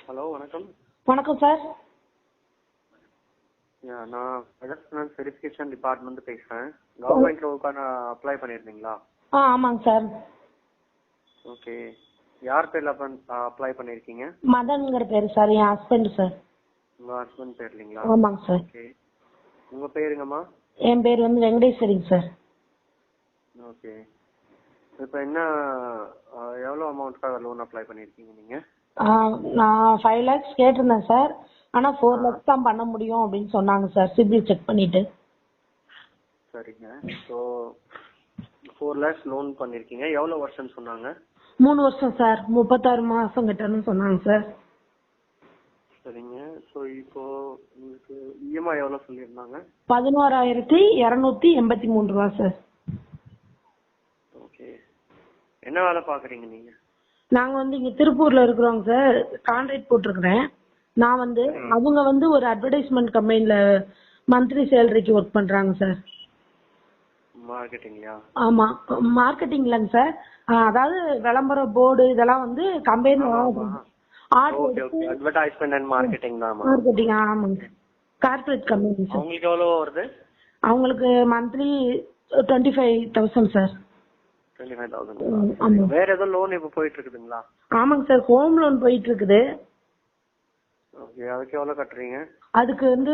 Hello, வணக்கம். வணக்கம் sir. நான் பஜாஜ் ஃபினான்ஸ் வெரிஃபிகேஷன் டிபார்ட்மெண்ட் பேசுறேன். கவர்மெண்ட் ரோவுக்கான அப்ளை பண்ணியிருந்தீங்களா? ஆமாங்க சார். ஓகே. யார் பேர்ல அப்ளை பண்ணியிருக்கீங்க? மதன்ங்கிற பேரு சார், என் ஹஸ்பண்ட் சார். உங்க ஹஸ்பண்ட் பேர் இல்லைங்களா? ஆமாங்க சார். ஓகே. உங்க பேருங்கம்மா? என் பேர் வந்து வெங்கடேஸ்வரிங்க சார். ஓகே. இப்போ என்ன எவ்வளோ அமௌண்ட்காக லோன் அப்ளை பண்ணியிருக்கீங்க நீங்க? நான் 5 lakhs கேட்டிருந்தேன் சார். ஆனால் 4 lakhs தான் பண்ண முடியும் அப்படின்னு சொன்னாங்க சார், சிபில் செக் பண்ணிட்டு. சரிங்க. ஸோ 4 lakhs லோன் பண்ணியிருக்கீங்க. எவ்வளோ வருஷம்னு சொன்னாங்க? 3 வருஷம் சார், 36 மாதம் கட்டணும்னு சொன்னாங்க சார். சரிங்க. ஸோ இப்போ உங்களுக்கு இஎம்ஐ எவ்வளோ சொல்லியிருந்தாங்க? 11,283 ரூபா சார். ஓகே. என்ன வேலை பார்க்குறீங்க நீங்கள்? நாங்கள் வந்து இங்கே திருப்பூரில் இருக்கிறோங்க சார். கான்ட்ராக்ட் போட்டிருக்கிறேன். நான் வந்து அவங்க வந்து ஒரு அட்வர்டைஸ்மெண்ட் கம்பெனியில் மந்த்லி சேலரிக்கு ஒர்க் பண்ணுறாங்க சார். மார்க்கெட்டிங்களா? ஆமாம், மார்க்கெட்டிங் இல்லைங்க சார். அதாவது விளம்பர போர்டு இதெல்லாம் வந்து கம்பெனி அட்வர்டைஸ்மெண்ட் அண்ட் மார்க்கெட்டிங் தான். மார்க்கெட்டிங். ஆமாங்க, கார்பரேட் கம்பெனி சார். உங்களுக்கு எவ்வளோ வருது? அவங்களுக்கு மந்த்லி 25,000 சார். 25,000. வேற ஏதோ லோன் இப்போ போயிட்டு இருக்குதுங்களா? ஆமாங்க சார், ஹோம் லோன் போயிட்டு இருக்குது. ஓகே. அதுக்கு எவ்வளோ கட்டுறீங்க? அதுக்கு வந்து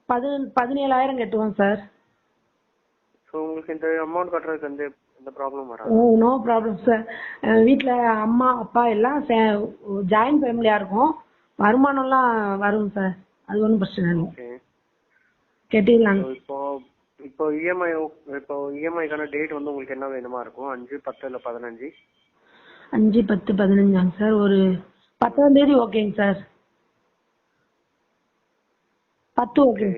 17,000 கட்டுவோம் சார். ஸோ உங்களுக்கு இந்த அமௌண்ட் கட்டுறதுக்கு வந்து எந்த ப்ராப்ளம் வராது? No problem sir. வீட்டில் அம்மா அப்பா எல்லாம் ஜாயின்ட் ஃபேமிலியாக இருக்கும். வருமானம்லாம் வரும் சார், அது ஒன்றும் பிரச்சனை இல்லை. ஓகே. கட்டிடலாங்க. இப்போ இஎம்ஐக்கான டேட் வந்து உங்களுக்கு என்ன வேணுமா இருக்கும்? 5, 10 இல்லை 15? 5, 10, 15 சார். ஒரு 10ஆம் தேதி ஓகேங்க சார். 10 ஓகே.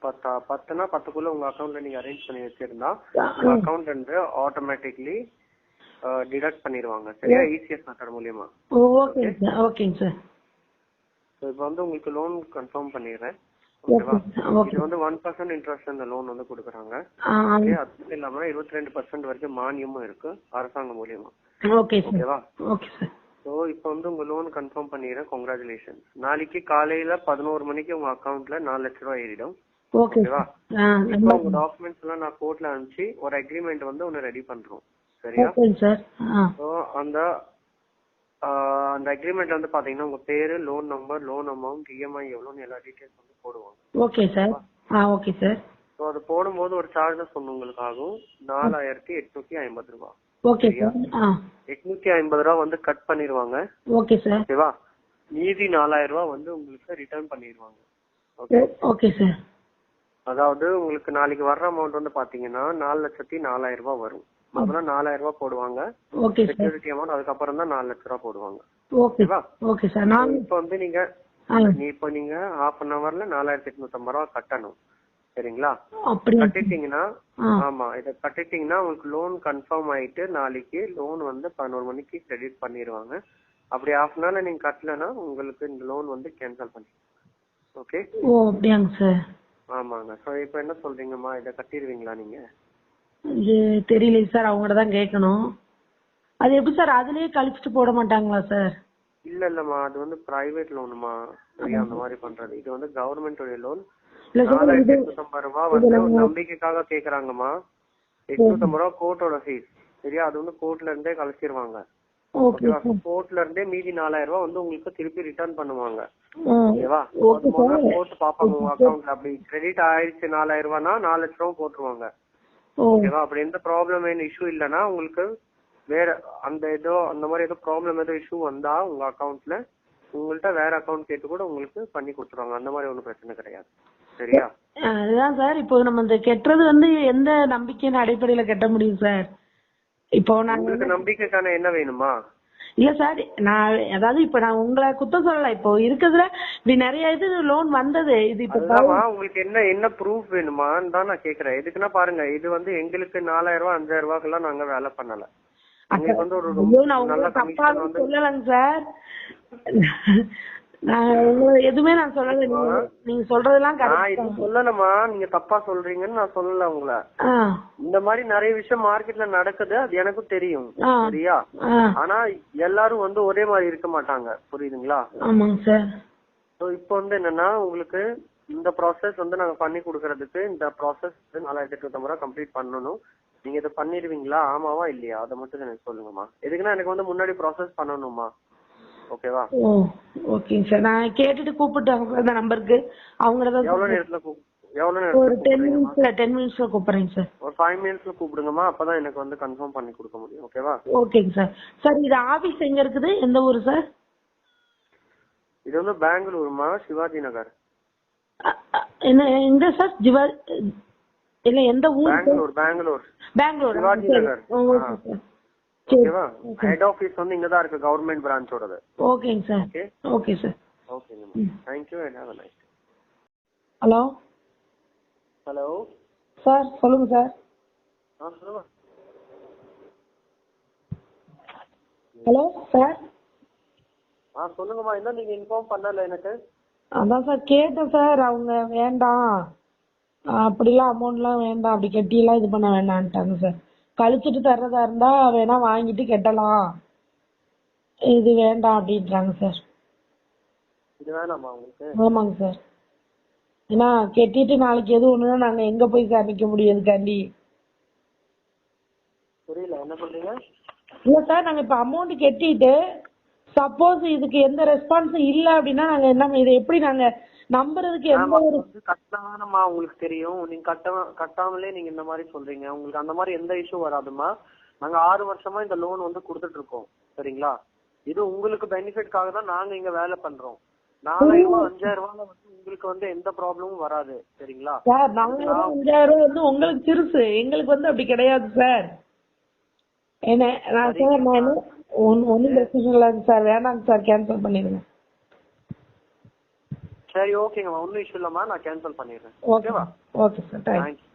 10னா 10க்குள்ள உங்க அக்கௌண்ட்ல நீங்க அரேஞ்ச் பண்ணி வச்சிருந்தா உங்க அக்கௌண்ட் வந்து ஆட்டோமேட்டிக்லி டிடக்ட் பண்ணிடுவாங்க. சரியா? இசிஎஸ் மெத்தட் மூலியமா. ஓகேங்க சார். ஓகேங்க சார். இப்போ வந்து உங்களுக்கு லோன் கன்ஃபார்ம் பண்ணிடுறேன். ஓகேவா? இது வந்து 1% இன்ட்ரெஸ்ட் அந்த லோன் வந்து கொடுக்குறாங்க. அது இல்லாம 22% வரைக்கும் மானியமும் இருக்கு அரசாங்கம் மூலியமா. ஓகேவா? Okay sir. ஸோ இப்போ வந்து உங்க லோன் கன்ஃபார்ம் பண்ணிடுறேன். கங்க்ராச்சுலேஷன். நாளைக்கு காலையில 11 மணிக்கு உங்க அக்கௌண்ட்ல 4 லட்ச ரூபாய் ஏறிடும். ஓகேவா? இப்போ உங்க டாக்குமெண்ட்ஸ் எல்லாம் நான் கோர்ட்ல அனுப்பிச்சு ஒரு அக்ரிமெண்ட் வந்து ஒன்னு ரெடி பண்றோம். சரியா? ஸோ அந்த அக்ரிமெண்ட்ல வந்து பாத்தீங்கன்னா உங்க பேரு, loan number, loan amount, EMI எவ்வளோன்னு எல்லா டீடைல்ஸ் வந்து போடுவாங்க. Okay sir. Okay sir. So அது போடும்போது ஒரு சார்ஜஸ் ஒன்று உங்களுக்கு ஆகும். 4,850 ரூபாய். Okay sir. 850 ரூபா வந்து கட் பண்ணிடுவாங்க. Okay sir. ஓகேவா? மீதி 4,000 ரூபாய் வந்து உங்களுக்கு ரிட்டர்ன் பண்ணிடுவாங்க. ஓகே. Okay sir. அதாவது உங்களுக்கு நாளைக்கு வர்ற அமௌண்ட் வந்து பாத்தீங்கன்னா 4,04,000 ரூபாய் வரும். முதல்ல 4,000 ரூபாய் போடுவாங்க. Okay sir. Security amount. அதுக்கப்புறம் தான் 4 லட்ச ரூபாய் போடுவாங்க. ஓகேவா? Okay sir. நான் இப்போ வந்து நீங்க half an hourல 4,850 ரூபாய் கட்டணும். சரிங்களா? கட்டிட்டீங்கன்னா ஆமா, இத கட்டிட்டீங்கன்னா உங்களுக்கு லோன் கன்ஃபார்ம் ஆயிட்டு நாளைக்கு லோன் வந்து 11 மணிக்கு கிரெடிட் பண்ணிடுவாங்க. அப்படி half an hourல நீங்க கட்டலன்னா உங்களுக்கு இந்த லோன் வந்து கேன்சல் பண்ணிடுவாங்க. ஓகே? அப்படியாங்க சார். ஆமாங்க. ஸோ இப்போ என்ன சொல்றீங்கம்மா, இதை கட்டிடுவீங்களா நீங்க? இது தெரியல சார், அவங்கள்ட்ட தான் கேட்கணும். அது எப்படி சார், அதுலயே கழிச்சிட்டு போட மாட்டாங்களா சார்? இல்லம்மா, அது வந்து பிரைவேட் லோனுமா. சரியா? அந்த மாதிரி பண்றது. இது வந்து கவர்மெண்டோட லோன். 4,850 ரூபாய் வந்து நம்பிக்கைக்காக கேக்குறாங்கம்மா. 850 ரூபாய் கோர்ட்டோட ஃபீஸ். சரியா? அது வந்து கோர்ட்ல இருந்தே கழிச்சிருவாங்க. ஓகேவா? கோர்ட்ல இருந்தே மீதி 4,000 ரூபாய் வந்து உங்களுக்கு திருப்பி ரிட்டர்ன் பண்ணுவாங்க. ஓகேவா? கோர்ட் பாப்பாங்க உங்க அக்கௌண்ட்ல. அப்படி கிரெடிட் ஆயிடுச்சு 4,000 ரூபாய்னா 4 லட்ச ரூபாய் போட்டுருவாங்க. ஓகேவா? அப்படி எந்த ப்ராப்ளம் இஷ்யூ இல்லைன்னா உங்களுக்கு வேற அந்த மாதிரி ஏதோ ப்ராப்ளம் ஏதோ இஷ்யூ வந்தா உங்க அக்கௌண்ட்ல உங்கள்ட்ட வேற அக்கௌண்ட் கேட்டு கூட உங்களுக்கு பண்ணி கொடுத்துருவாங்க. அந்த மாதிரி ஒன்றும் பிரச்சனை கிடையாது. சரியா? அதுதான் சார். இப்போ நம்ம இந்த கெட்டுறது வந்து எந்த நம்பிக்கையின் அடிப்படையில கட்ட முடியும் சார்? இப்போ உங்களுக்கு நம்பிக்கைக்கான என்ன வேணுமா? இல்ல சார், நான் அதாவது இப்ப நான் உங்களை குத்தம் சொல்லல. இப்போ இருக்கிறதுல நிறைய இது லோன் வந்தது. இது உங்களுக்கு என்ன ப்ரூஃப் வேணுமான்னு தான் நான் கேக்குறேன். எதுக்குன்னா பாருங்க, இது வந்து எங்களுக்கு 4,000 ரூபாய் 5,000 ரூபாய்க்கெல்லாம் நாங்க வேலை பண்ணல. உங்களுக்கு வந்து ஒரு நல்ல கமிஷன் வந்து சொல்லலங்க சார். எதுவுமே நான் சொல்லல. நீங்க சொல்றதெல்லாம் நான் இது சொல்லலமா, நீங்க தப்பா சொல்றீங்கன்னு நான் சொல்லல உங்களை. இந்த மாதிரி நிறைய விஷயம் மார்க்கெட்ல நடக்குது, அது எனக்கும் தெரியும். சரியா? ஆனா எல்லாரும் வந்து ஒரே மாதிரி இருக்க மாட்டாங்க, புரியுதுங்களா? ஆமாங்க சார். இப்போ வந்து என்னன்னா, உங்களுக்கு இந்த ப்ராசஸ் வந்து நாங்க பண்ணி கொடுக்கறதுக்கு இந்த ப்ராசஸ் 4850 ரூபா கம்ப்ளீட் பண்ணணும். நீங்க இதை பண்ணிடுவீங்களா, ஆமாவா இல்லையா, அதை மட்டும் எனக்கு சொல்லுங்கம்மா. எதுக்குன்னா எனக்கு வந்து முன்னாடி ப்ராசஸ் பண்ணணுமா, ஓகேவா? ஓகேங்க சார். நான் கேட்டுட்டு கூப்பிட்டாங்க இந்த நம்பருக்கு. அவங்கள எவ்வளவு நேரத்துல ஒரு 10 மினிட்ஸ்ல கூப்பிடுறேங்க சார். ஒரு 5 மினிட்ஸ்ல கூப்பிடுங்கம்மா, அப்பதான் எனக்கு வந்து கன்ஃபார்ம் பண்ணி கொடுக்க முடியும், ஓகேவா? ஓகேங்க சார். சார் இது ஆபீஸ் எங்க இருக்குது, எந்த ஊரு சார்? இது வந்து பெங்களூருமா, சிவாஜி நகர். என்ன எங்க சார்? இல்ல எந்த ஊர்? பெங்களூர் சிவாஜி நகர். ஓகேவா? ஹெட் ஆபீஸ் வந்து இங்க தான் இருக்கு, கவர்மெண்ட் பிரான்ச்சோடது. ஓகேங்க சார். Okay sir. ஓகேங்க. Thank you and have a nice day. Hello sir, சொல்லுங்க சார். சொல்லுங்க. Hello sir. சொல்லுங்கம்மா. என்ன நீங்க இன்ஃபார்ம் பண்ணல எனக்கு? அதான் சார் கேட்டேன் சார். அவங்க வேண்டாம், அப்படிலாம் அமௌண்ட்லாம் வேண்டாம், அப்படி கட்டியெல்லாம் இது பண்ண வேண்டான்ட்டாங்க சார். கழிச்சிட்டு தர்றதா இருந்தா வேணா வாங்கிட்டு கட்டலாம், இது வேண்டாம் அப்படின்றாங்க சார். இது வேணாமா உங்களுக்கு? ஆமாங்க சார். ஏன்னா கட்டிட்டு நாளைக்கு எது ஒண்ணுன்னா நாங்க எங்க போய் காமிக்க முடியாதுக்காண்டி. புரியல, என்ன சொல்றீங்க? இல்ல சார், நாங்க இப்ப அமௌண்ட் கட்டிட்டு சப்போஸ் இதுக்கு எந்த ரெஸ்பான்ஸும் இல்ல அப்படின்னா நாங்க என்ன, இதை எப்படி நாங்க நம்புறதுக்கு? எந்த ஒரு கட்டாமமா உங்களுக்கு தெரியும், நீங்க கட்டாமலே நீங்க இந்த மாதிரி சொல்றீங்க. உங்களுக்கு அந்த மாதிரி எந்த இஷ்யூ வராதுமா. நாங்க 6 வருஷமா இந்த லோன் வந்து கொடுத்துட்டு இருக்கோம், சரிங்களா? இது உங்களுக்கு பெனிஃபிட்காக தான் நாங்க இங்க வேலை பண்றோம். 4000 ரூபாய் 5000 ரூபாய்ல வந்து உங்களுக்கு வந்து எந்த ப்ராப்ளமும் வராது, சரிங்களா? சார் 5000 ரூபாய் வந்து உங்களுக்கு சிறுசு, எங்களுக்கு வந்து அப்படி கிடையாது சார். என்ன சார், நான் ஒன்னும் பிரச்சனை இல்லை சார், வேணாங்க சார், கேன்சல் பண்ணிடுங்க. சரி, ஓகேங்கம்மா, ஒன்னும் இஷ்யூ இல்லம்மா, நான் கேன்சல் பண்ணிடுறேன். ஓகேவா? Okay sir, thanks.